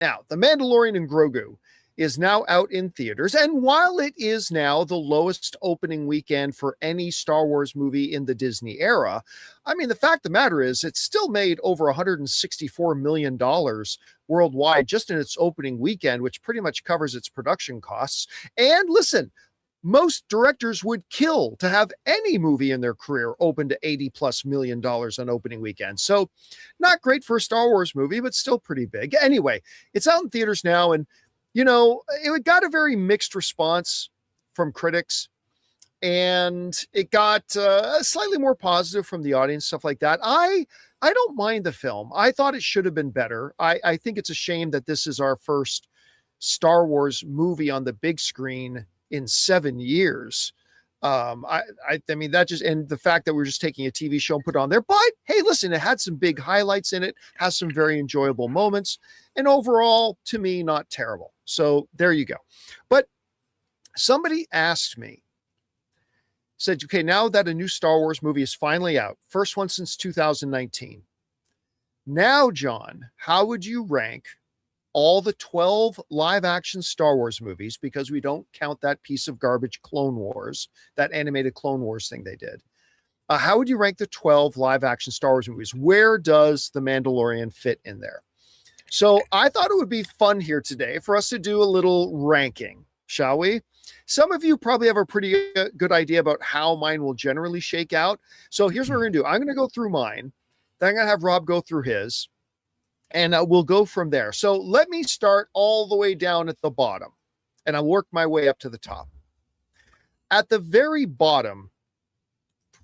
Now, The Mandalorian and Grogu is now out in theaters. And while it is now the lowest opening weekend for any Star Wars movie in the Disney era, I mean, the fact of the matter is it still made over $164 million worldwide just in its opening weekend, which pretty much covers its production costs. And listen, most directors would kill to have any movie in their career open to $80+ million on opening weekend. So not great for a Star Wars movie, but still pretty big. Anyway, it's out in theaters now, and it got a very mixed response from critics, and it got slightly more positive from the audience, stuff like that. I don't mind the film. I thought it should have been better. I think it's a shame that this is our first Star Wars movie on the big screen in 7 years. I mean, that just, and the fact that we're just taking a TV show and put it on there, but hey, listen, it had some big highlights in it, has some very enjoyable moments, and overall, to me, not terrible. So there you go. But somebody asked me, said, okay, now that a new Star Wars movie is finally out, first one since 2019. Now, John, how would you rank all the 12 live action Star Wars movies, because we don't count that piece of garbage Clone Wars, that animated Clone Wars thing they did. How would you rank the 12 live action Star Wars movies? Where does The Mandalorian fit in there? So I thought it would be fun here today for us to do a little ranking, shall we? Some of you probably have a pretty good idea about how mine will generally shake out. So here's what we're going to do. I'm going to go through mine. Then I'm going to have Rob go through his. And we'll go from there. So let me start all the way down at the bottom, and I'll work my way up to the top. At the very bottom,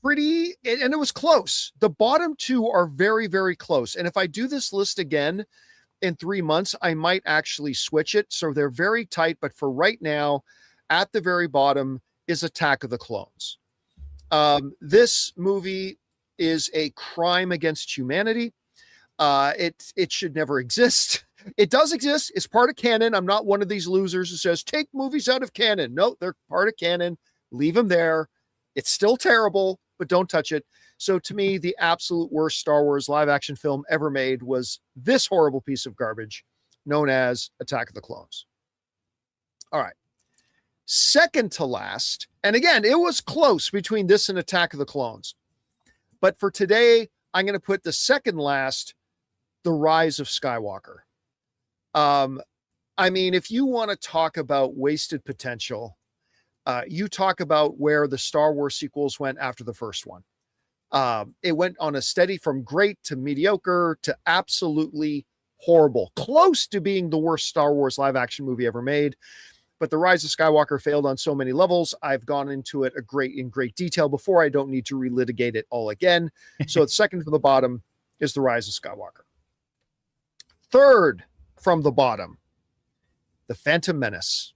and it was close. The bottom two are very, very close. And if I do this list again in 3 months, I might actually switch it. So they're very tight. But for right now, at the very bottom is Attack of the Clones. This movie is a crime against humanity. It should never exist. It does exist. It's part of canon. I'm not one of these losers who says, take movies out of canon. No, they're part of canon. Leave them there. It's still terrible, but don't touch it. So to me, the absolute worst Star Wars live action film ever made was this horrible piece of garbage known as Attack of the Clones. All right. Second to last, and again, it was close between this and Attack of the Clones. But for today, I'm going to put the second last, The Rise of Skywalker. I mean, if you want to talk about wasted potential, you talk about where the Star Wars sequels went after the first one. It went on a steady from great to mediocre to absolutely horrible, close to being the worst Star Wars live action movie ever made. But The Rise of Skywalker failed on so many levels. I've gone into it in great detail before. I don't need to relitigate it all again. So the second from the bottom is The Rise of Skywalker. Third from the bottom, The Phantom Menace.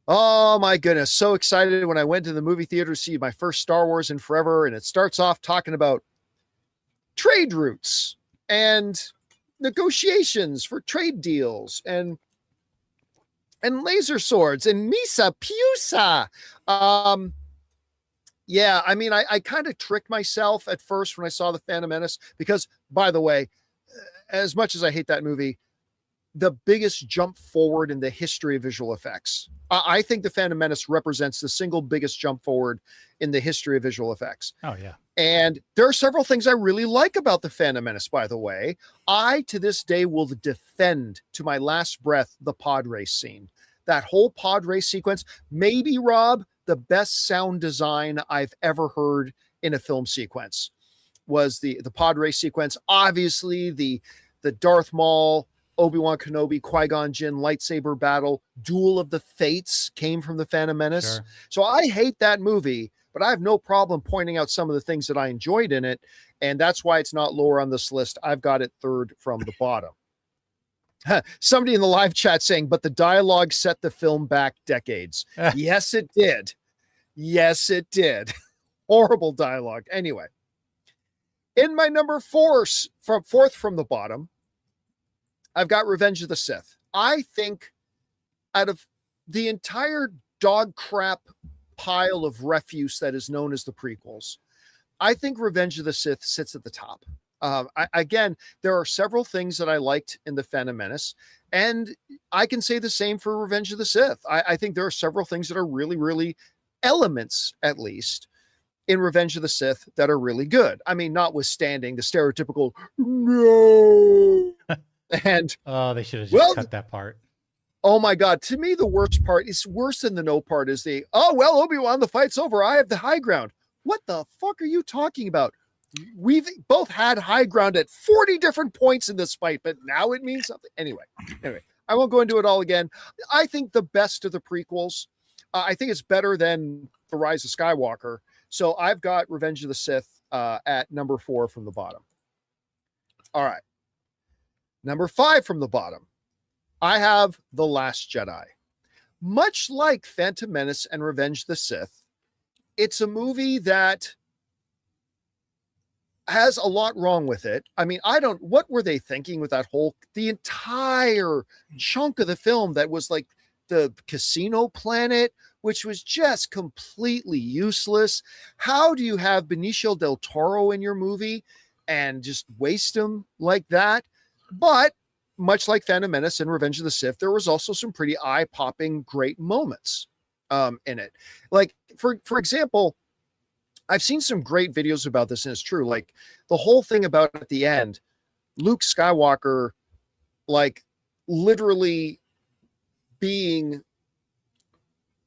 Oh my goodness. So excited when I went to the movie theater to see my first Star Wars in forever. And it starts off talking about trade routes and negotiations for trade deals and laser swords and Misa Pusa. Yeah, I mean, I kind of tricked myself at first when I saw The Phantom Menace because, by the way, as much as I hate that movie, the biggest jump forward in the history of visual effects. I think The Phantom Menace represents the single biggest jump forward in the history of visual effects. Oh, yeah. And there are several things I really like about The Phantom Menace, by the way. I, to this day, will defend to my last breath the pod race scene. That whole pod race sequence, maybe, Rob, the best sound design I've ever heard in a film sequence was the pod race sequence. Obviously, the Darth Maul, Obi-Wan Kenobi, Qui-Gon Jinn lightsaber battle, Duel of the Fates came from The Phantom Menace. Sure. So I hate that movie, but I have no problem pointing out some of the things that I enjoyed in it. And that's why it's not lower on this list. I've got it third from the bottom. Somebody in the live chat saying, but the dialogue set the film back decades. Yes, it did. Yes, it did. Horrible dialogue. Anyway, in my number fourth from the bottom, I've got Revenge of the Sith. I think out of the entire dog crap pile of refuse that is known as the prequels, I think Revenge of the Sith sits at the top. Again, there are several things that I liked in The Phantom Menace, and I can say the same for Revenge of the Sith. I think there are several things that are really, really elements, at least, in Revenge of the Sith that are really good. I mean, notwithstanding the stereotypical no. And oh, they should have just cut that part. Oh my God. To me, the worst part is worse than the no part is the, oh, well, Obi-Wan, the fight's over. I have the high ground. What the fuck are you talking about? We've both had high ground at 40 different points in this fight, but now it means something. Anyway, I won't go into it all again. I think the best of the prequels, I think it's better than The Rise of Skywalker. So I've got Revenge of the Sith at number 4 from the bottom. All right. Number 5 from the bottom, I have The Last Jedi. Much like Phantom Menace and Revenge of the Sith, it's a movie that has a lot wrong with it. I mean, what were they thinking with the entire chunk of the film that was like the casino planet, which was just completely useless. How do you have Benicio del Toro in your movie and just waste him like that? But much like Phantom Menace and Revenge of the Sith, there was also some pretty eye-popping great moments in it. Like, for example, I've seen some great videos about this, and it's true. Like, the whole thing about at the end, Luke Skywalker, like, literally being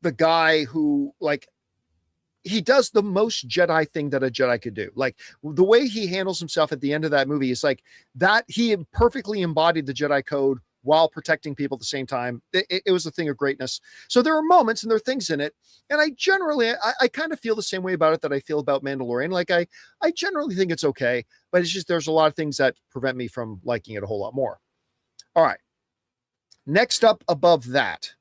the guy who, like, he does the most Jedi thing that a Jedi could do. Like, the way he handles himself at the end of that movie is like that he perfectly embodied the Jedi code while protecting people at the same time. It was a thing of greatness. So there are moments and there are things in it. And I generally, I kind of feel the same way about it that I feel about Mandalorian. Like, I generally think it's okay, but it's just, there's a lot of things that prevent me from liking it a whole lot more. All right. Next up above that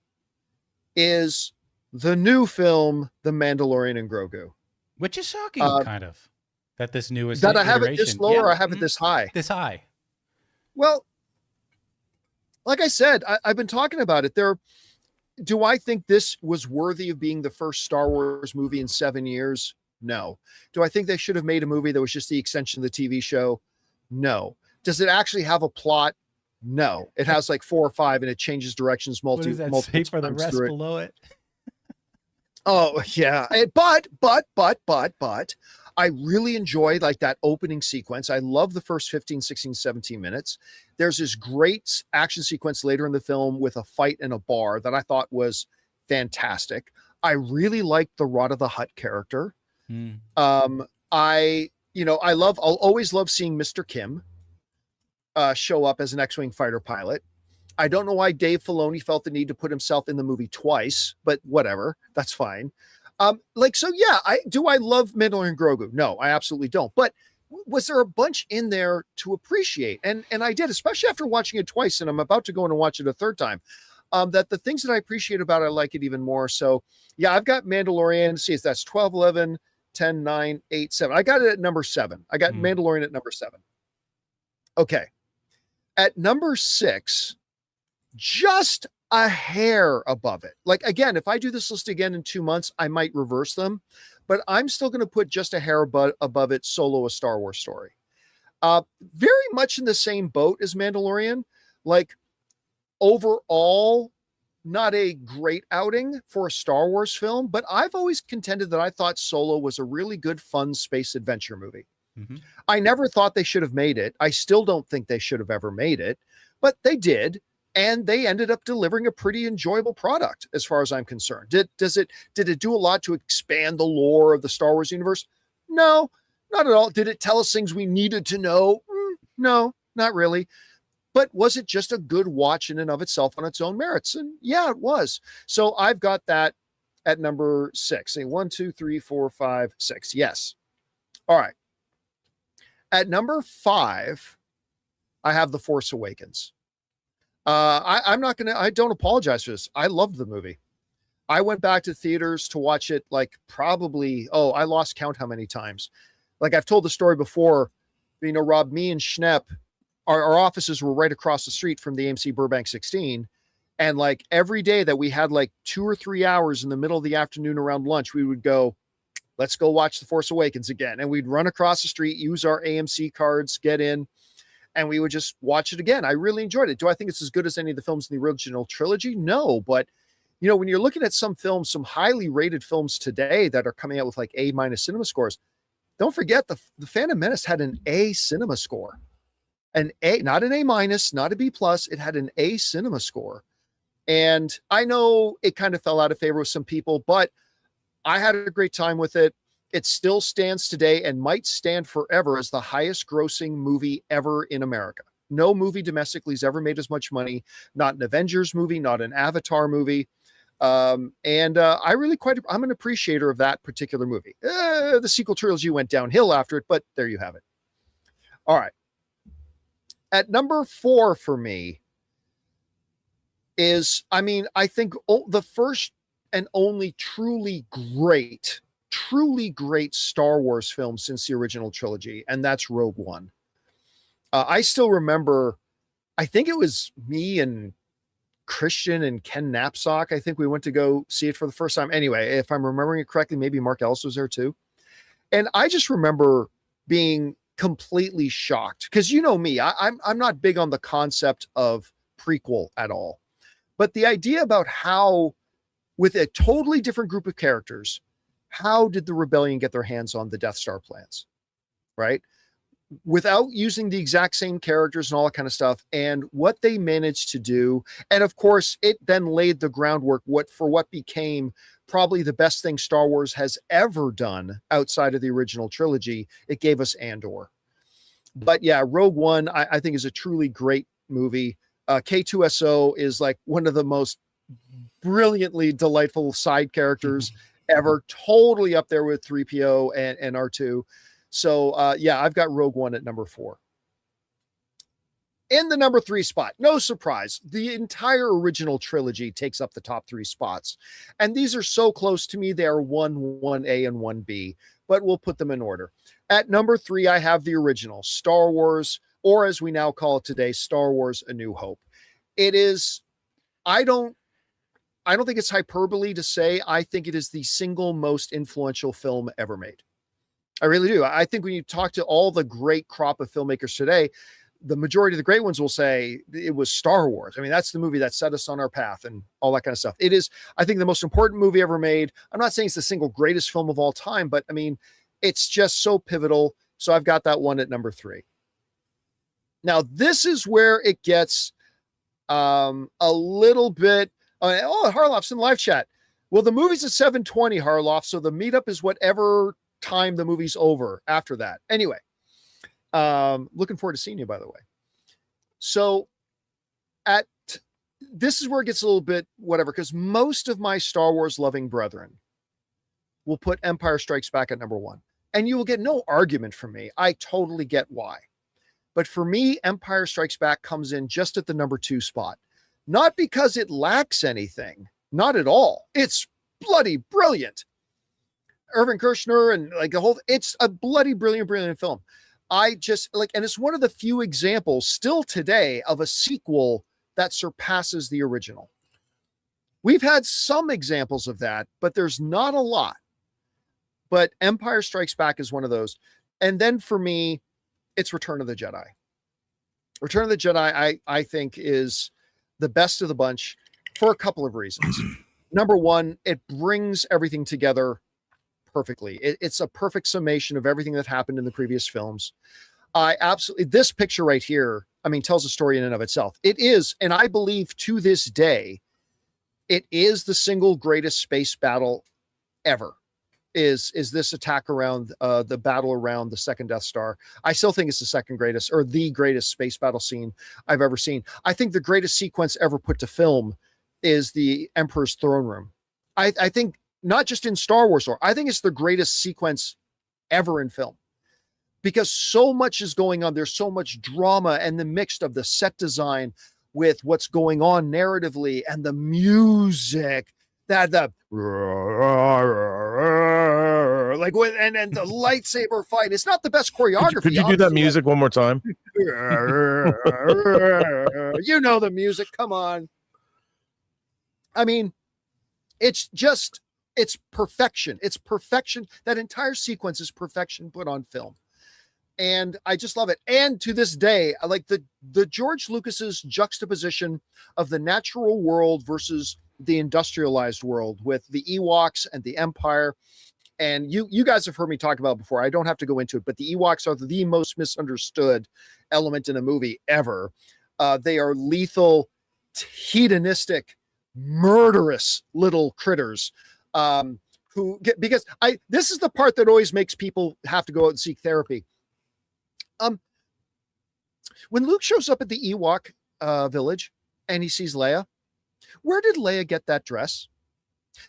is the new film, The Mandalorian and Grogu. Which is shocking, kind of, that this newest that I have it this low or I have it this high. This high. Well, like I said, I've been talking about it. Do I think this was worthy of being the first Star Wars movie in 7 years? No. Do I think they should have made a movie that was just the extension of the TV show? No. Does it actually have a plot? No. It has like 4 or 5 and it changes directions multiple say for the rest below it? Oh yeah. But I really enjoyed like that opening sequence. I love the first 15, 16, 17 minutes. There's this great action sequence later in the film with a fight in a bar that I thought was fantastic. I really liked the Rod of the Hutt character. I'll always love seeing Mr. Kim show up as an X-Wing fighter pilot. I don't know why Dave Filoni felt the need to put himself in the movie twice, but whatever, that's fine. I love Mandalorian Grogu? No, I absolutely don't. But was there a bunch in there to appreciate? And I did, especially after watching it twice, and I'm about to go in and watch it a third time. That the things that I appreciate about it, I like it even more. So yeah, I've got Mandalorian. See, that's 12, 11, 10, 9, 8, 7. I got it at number 7. I got Mandalorian at number 7. Okay. At number 6, just a hair above it. Like, again, if I do this list again in 2 months, I might reverse them, but I'm still going to put just a hair above it, Solo: A Star Wars Story. Very much in the same boat as Mandalorian. Like, overall, not a great outing for a Star Wars film, but I've always contended that I thought Solo was a really good, fun space adventure movie. Mm-hmm. I never thought they should have made it. I still don't think they should have ever made it, but they did. And they ended up delivering a pretty enjoyable product as far as I'm concerned. Did it do a lot to expand the lore of the Star Wars universe? No, not at all. Did it tell us things we needed to know? No, not really. But was it just a good watch in and of itself on its own merits? And yeah, it was. So I've got that at number 6. 1, 2, 3, 4, 5, 6. Yes. All right. At number 5, I have The Force Awakens. I don't apologize for this. I loved the movie. I went back to theaters to watch it like probably, I lost count how many times. Like, I've told the story before, Rob, me and Schnepp, our offices were right across the street from the AMC Burbank 16. And like every day that we had like 2 or 3 hours in the middle of the afternoon around lunch, we would go, let's go watch The Force Awakens again. And we'd run across the street, use our AMC cards, get in, and we would just watch it again. I really enjoyed it. Do I think it's as good as any of the films in the original trilogy? No, but when you're looking at some films, some highly rated films today that are coming out with like A- cinema scores, don't forget the Phantom Menace had an A cinema score. An A, not an A-, not a B+, it had an A cinema score. And I know it kind of fell out of favor with some people, but I had a great time with it. It still stands today and might stand forever as the highest grossing movie ever in America. No movie domestically has ever made as much money, not an Avengers movie, not an Avatar movie. I'm an appreciator of that particular movie. The sequel trilogy went downhill after it, but there you have it. All right. At number 4 for me is, I think the first and only truly great Star Wars film since the original trilogy, and that's Rogue One. I still remember, I think it was me and Christian and Ken Knapsack. I think we went to go see it for the first time. Anyway, if I'm remembering it correctly, maybe Mark Ellis was there too. And I just remember being completely shocked because me, I'm not big on the concept of prequel at all. But the idea about how, with a totally different group of characters, how did the rebellion get their hands on the Death Star plans, right? Without using the exact same characters and all that kind of stuff, and what they managed to do. And of course, it then laid the groundwork for what became probably the best thing Star Wars has ever done outside of the original trilogy. It gave us Andor. But yeah, Rogue One, I think is a truly great movie. K2SO is like one of the most brilliantly delightful side characters ever, totally up there with 3PO and R2. So I've got Rogue One at number 4. In the number 3 spot, no surprise, the entire original trilogy takes up the top 3 spots. And these are so close to me, they are 1A and 1B, but we'll put them in order. At number 3, I have the original, Star Wars, or as we now call it today, Star Wars A New Hope. It is, I don't think it's hyperbole to say, I think it is the single most influential film ever made. I really do. I think when you talk to all the great crop of filmmakers today, the majority of the great ones will say it was Star Wars. I mean, that's the movie that set us on our path and all that kind of stuff. It is, I think, the most important movie ever made. I'm not saying it's the single greatest film of all time, but I mean, it's just so pivotal. So I've got that one at number 3. Now, this is where it gets a little bit, Harloff's in live chat. Well, the movie's at 7:20, Harloff, so the meetup is whatever time the movie's over after that. Anyway, looking forward to seeing you, by the way. So this is where it gets a little bit whatever, because most of my Star Wars loving brethren will put Empire Strikes Back at number 1. And you will get no argument from me. I totally get why. But for me, Empire Strikes Back comes in just at the number 2 spot. Not because it lacks anything. Not at all. It's bloody brilliant. Irvin Kershner and like the whole, it's a bloody brilliant film. I just like, and it's one of the few examples still today of a sequel that surpasses the original. We've had some examples of that, but there's not a lot. But Empire Strikes Back is one of those. And then for me, it's Return of the Jedi. Return of the Jedi, I think, is the best of the bunch for a couple of reasons. Number one, it brings everything together perfectly. It's a perfect summation of everything that happened in the previous films. This picture right here, I mean, tells a story in and of itself. It is, and I believe to this day, it is the single greatest space battle ever. Is this attack around the battle around the second Death Star. I still think it's the second greatest or the greatest space battle scene I've ever seen. I think the greatest sequence ever put to film is the Emperor's throne room. I think not just in Star Wars lore, I think it's the greatest sequence ever in film because so much is going on. There's so much drama and the mix of the set design with what's going on narratively and the music that the like with and the lightsaber fight. It's not the best choreography. Could you do that music one more time? You know the music. Come on. I mean, it's it's perfection. It's perfection. That entire sequence is perfection put on film. And I just love it. And to this day, I like the George Lucas's juxtaposition of the natural world versus the industrialized world with the Ewoks and the Empire. And you guys have heard me talk about it before. I don't have to go into it, but the Ewoks are the most misunderstood element in a movie ever. They are lethal, hedonistic, murderous little critters because this is the part that always makes people have to go out and seek therapy. When Luke shows up at the Ewok village and he sees Leia, where did Leia get that dress?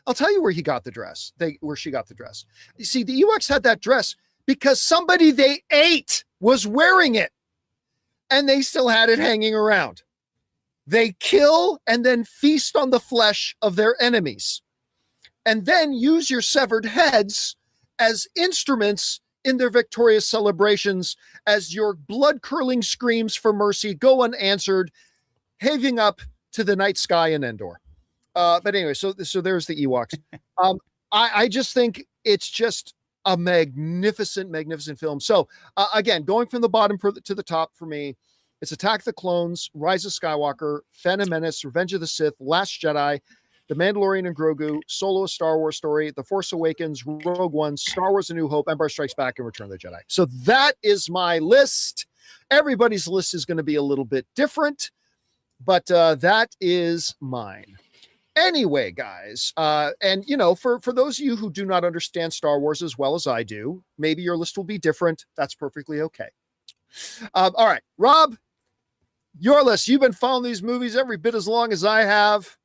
I'll tell you where he got the dress. Where she got the dress. You see, the Ewoks had that dress because somebody they ate was wearing it, and they still had it hanging around. They kill and then feast on the flesh of their enemies, and then use your severed heads as instruments in their victorious celebrations as your blood-curdling screams for mercy go unanswered, having up to the night sky in Endor. But anyway, so there's the Ewoks. I just think it's just a magnificent, magnificent film. So again, going from the bottom to the top for me, it's Attack of the Clones, Rise of Skywalker, Phantom Menace, Revenge of the Sith, Last Jedi, The Mandalorian and Grogu, Solo: A Star Wars Story, The Force Awakens, Rogue One, Star Wars: A New Hope, Empire Strikes Back, and Return of the Jedi. So that is my list. Everybody's list is going to be a little bit different, but that is mine. Anyway, guys, and for those of you who do not understand Star Wars as well as I do, maybe your list will be different. That's perfectly okay. All right, Rob, your list. You've been following these movies every bit as long as I have.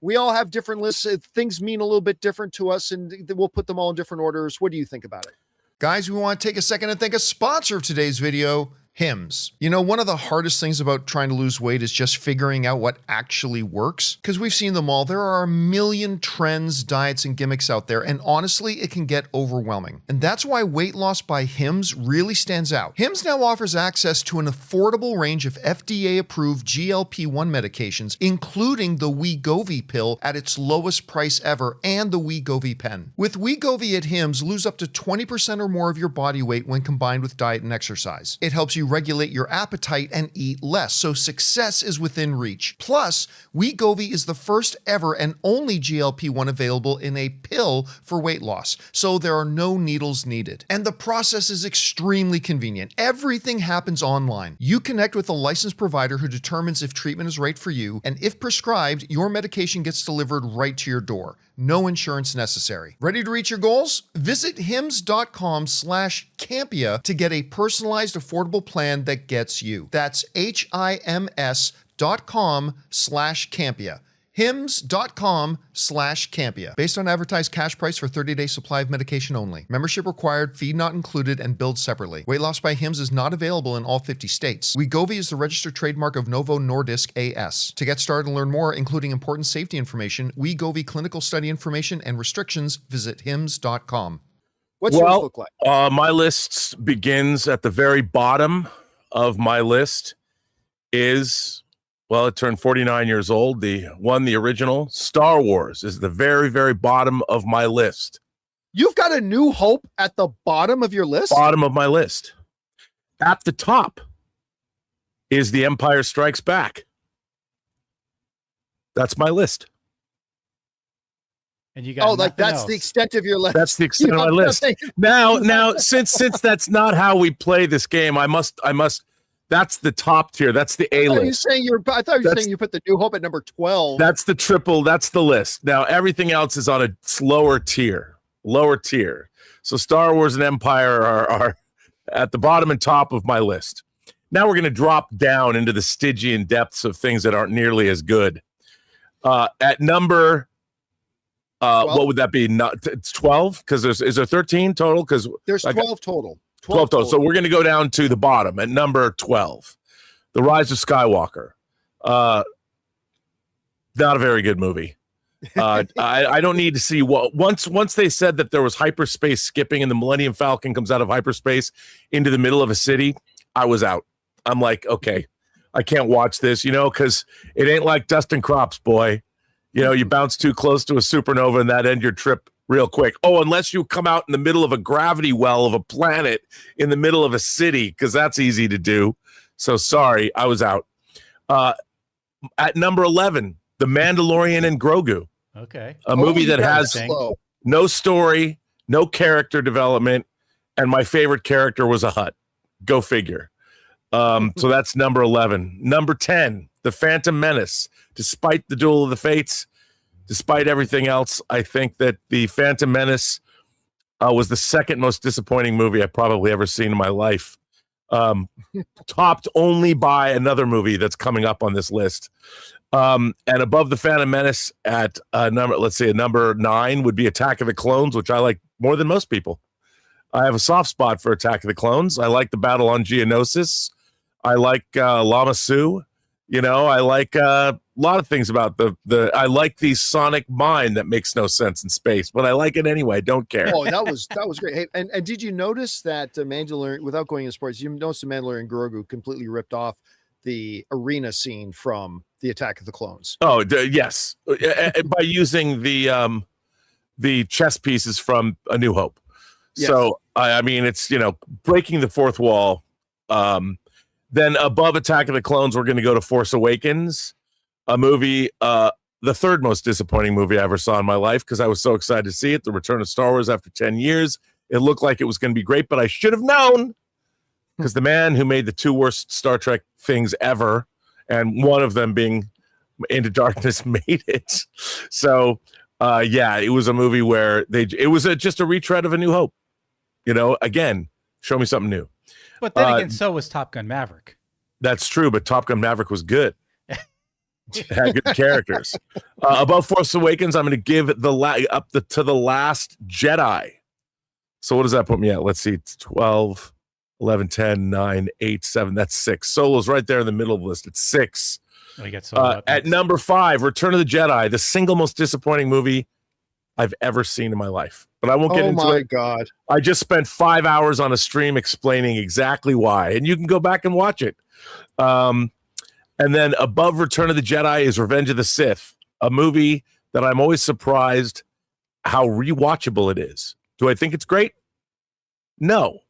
We all have different lists. Things mean a little bit different to us, and we'll put them all in different orders. What do you think about it? Guys, we want to take a second and thank a sponsor of today's video, Hims. One of the hardest things about trying to lose weight is just figuring out what actually works, because we've seen them all. There are a million trends, diets, and gimmicks out there, and honestly, it can get overwhelming. And that's why weight loss by Hims really stands out. Hims now offers access to an affordable range of FDA-approved GLP-1 medications, including the Wegovy pill at its lowest price ever, and the Wegovy pen. With Wegovy at Hims, lose up to 20% or more of your body weight when combined with diet and exercise. It helps you regulate your appetite and eat less, so success is within reach. Plus, Wegovy is the first ever and only GLP-1 available in a pill for weight loss, so there are no needles needed. And the process is extremely convenient. Everything happens online. You connect with a licensed provider who determines if treatment is right for you, and if prescribed, your medication gets delivered right to your door. No insurance necessary. Ready to reach your goals? Visit hims.com/Campea to get a personalized, affordable plan that gets you. That's HIMS.com/Campea. hims.com/Campea. Based on advertised cash price for 30-day supply of medication only. Membership required, fee not included, and billed separately. Weight loss by Hims is not available in all 50 states. Wegovy is the registered trademark of Novo Nordisk A.S. To get started and learn more, including important safety information, Wegovy clinical study information, and restrictions, visit hims.com. What's yours look like? My list begins at the very bottom of my list is... Well, it turned 49 years old. The original, Star Wars, is the very, very bottom of my list. You've got A New Hope at the bottom of your list? Bottom of my list. At the top is The Empire Strikes Back. That's my list. And you got that's the extent of your list. That's the extent of my list. Now, since that's not how we play this game, I must. That's the top tier. That's the A list. I thought you were saying you put The New Hope at number 12. That's the triple. That's the list. Now, everything else is on a lower tier. So Star Wars and Empire are at the bottom and top of my list. Now we're going to drop down into the Stygian depths of things that aren't nearly as good. At number, what would that be? It's 12? Because is there 13 total? Because there's 12 total. 12 total. So we're going to go down to the bottom at number 12, The Rise of Skywalker. Not a very good movie. I don't need to see once they said that there was hyperspace skipping and the Millennium Falcon comes out of hyperspace into the middle of a city, I was out. I'm like, okay, I can't watch this, because it ain't like Dustin Crops, boy. You bounce too close to a supernova and that end your trip real quick. Oh, unless you come out in the middle of a gravity well of a planet in the middle of a city, because that's easy to do. So sorry, I was out. At number 11, The Mandalorian and Grogu. Okay. A movie that has no story, no character development, and my favorite character was a Hutt. Go figure. So that's number 11. Number 10, The Phantom Menace. Despite the Duel of the Fates, despite everything else, I think that The Phantom Menace was the second most disappointing movie I've probably ever seen in my life. Topped only by another movie that's coming up on this list. And above The Phantom Menace at number 9 would be Attack of the Clones, which I like more than most people. I have a soft spot for Attack of the Clones. I like the battle on Geonosis. I like Lama Su. You know, I like a lot of things about I like the sonic mine that makes no sense in space, but I like it anyway. Don't care. Oh, that was great. Hey, and did you notice that Mandalorian, without going into sports, you noticed the Mandalorian Grogu completely ripped off the arena scene from the Attack of the Clones? Oh, yes, by using the chess pieces from A New Hope. Yes. So I mean, it's, you know, breaking the fourth wall. Then above Attack of the Clones, we're going to go to Force Awakens, a movie, the third most disappointing movie I ever saw in my life because I was so excited to see it. The Return of Star Wars after 10 years. It looked like it was going to be great, but I should have known because the man who made the two worst Star Trek things ever, and one of them being Into Darkness, made it. So, yeah, it was a movie where it was just a retread of A New Hope. You know, again, show me something new. But then again, so was Top Gun Maverick. That's true, but Top Gun Maverick was good. It had good characters. Above Force Awakens, I'm going to give to The Last Jedi. So what does that put me at? Let's see, 12, 11, 10, 9, 8, 7. That's 6. Solo's right there in the middle of the list. It's 6. Oh, you got Solo at number 5, Return of the Jedi, the single most disappointing movie I've ever seen in my life. But I won't get into it. Oh my God. I just spent 5 hours on a stream explaining exactly why. And you can go back and watch it. And then above Return of the Jedi is Revenge of the Sith, a movie that I'm always surprised how rewatchable it is. Do I think it's great? No.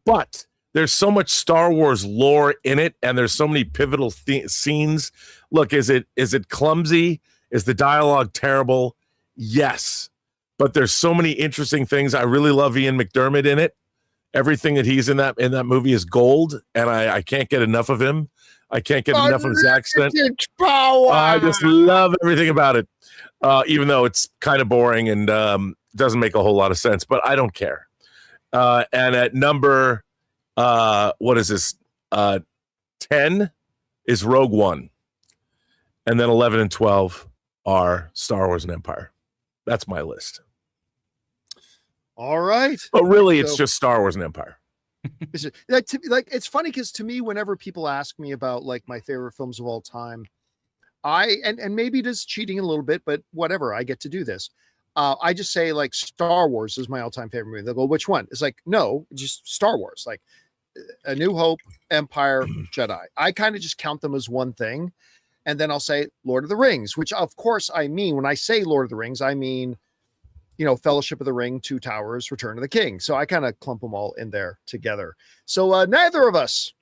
But there's so much Star Wars lore in it, and there's so many pivotal scenes. Look, is it clumsy? Is the dialogue terrible? Yes, but there's so many interesting things. I really love Ian McDermott in it. Everything that he's in that movie is gold, and I can't get enough of him. I can't get enough of his accent. Power. I just love everything about it, even though it's kind of boring and doesn't make a whole lot of sense. But I don't care. And at number, what is this? 10 is Rogue One, and then 11 and 12 are Star Wars and Empire. That's my list. All right. But really, it's just Star Wars and Empire. It's funny because to me, whenever people ask me about like my favorite films of all time, and maybe it is cheating a little bit, but whatever, I get to do this. I just say like Star Wars is my all-time favorite movie. They'll go, which one? It's like, no, just Star Wars. Like A New Hope, Empire, Jedi. I kind of just count them as one thing. And then I'll say Lord of the Rings, which of course I mean, when I say Lord of the Rings, I mean, you know, Fellowship of the Ring, Two Towers, Return of the King. So I kind of clump them all in there together. So neither of us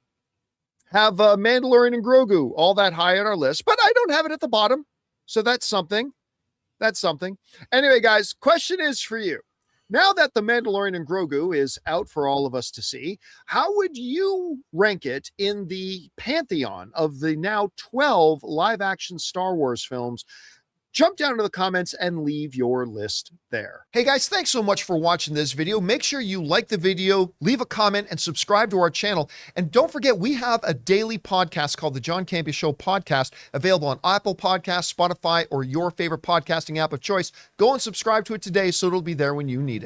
have Mandalorian and Grogu all that high on our list, but I don't have it at the bottom. So that's something. That's something. Anyway, guys, question is for you. Now that The Mandalorian and Grogu is out for all of us to see, how would you rank it in the pantheon of the now 12 live-action Star Wars films? Jump down to the comments and leave your list there. Hey guys, thanks so much for watching this video. Make sure you like the video, leave a comment, and subscribe to our channel. And don't forget, we have a daily podcast called the John Campea Show podcast, available on Apple Podcasts, Spotify, or your favorite podcasting app of choice. Go and subscribe to it today so it'll be there when you need it.